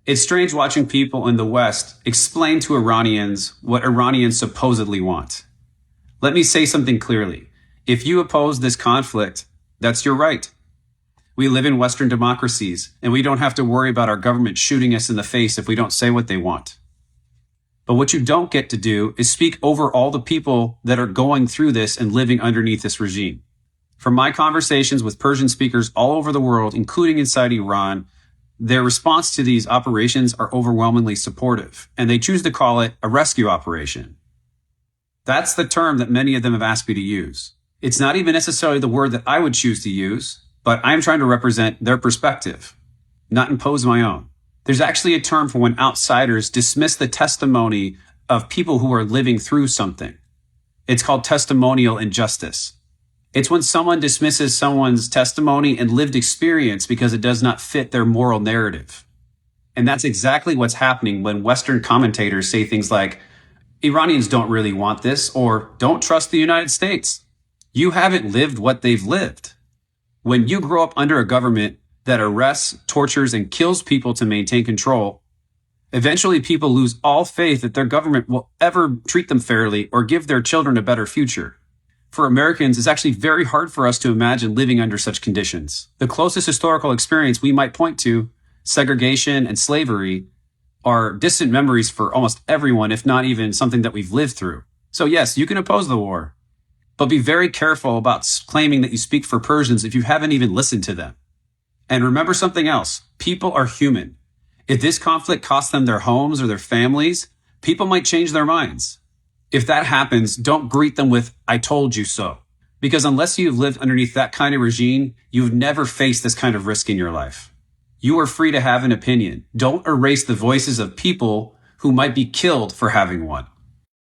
It's strange watching people in the West explain to Iranians what Iranians supposedly want. Let me say something clearly. If you oppose this conflict, that's your right. We live in Western democracies, and we don't have to worry about our government shooting us in the face if we don't say what they want. But what you don't get to do is speak over all the people that are going through this and living underneath this regime. From my conversations with Persian speakers all over the world, including inside Iran, their response to these operations are overwhelmingly supportive, and they choose to call it a rescue operation. That's the term that many of them have asked me to use. It's not even necessarily the word that I would choose to use, but I'm trying to represent their perspective, not impose my own. There's actually a term for when outsiders dismiss the testimony of people who are living through something. It's called testimonial injustice. It's when someone dismisses someone's testimony and lived experience because it does not fit their moral narrative. And that's exactly what's happening when Western commentators say things like, Iranians don't really want this, or don't trust the United States. You haven't lived what they've lived. When you grow up under a government that arrests, tortures, and kills people to maintain control, eventually people lose all faith that their government will ever treat them fairly or give their children a better future. For Americans, it's actually very hard for us to imagine living under such conditions. The closest historical experience we might point to, segregation and slavery, are distant memories for almost everyone, if not even something that we've lived through. So yes, you can oppose the war, but be very careful about claiming that you speak for Persians if you haven't even listened to them. And remember something else. People are human. If this conflict costs them their homes or their families, people might change their minds. If that happens, don't greet them with, I told you so. Because unless you've lived underneath that kind of regime, you've never faced this kind of risk in your life. You are free to have an opinion. Don't erase the voices of people who might be killed for having one.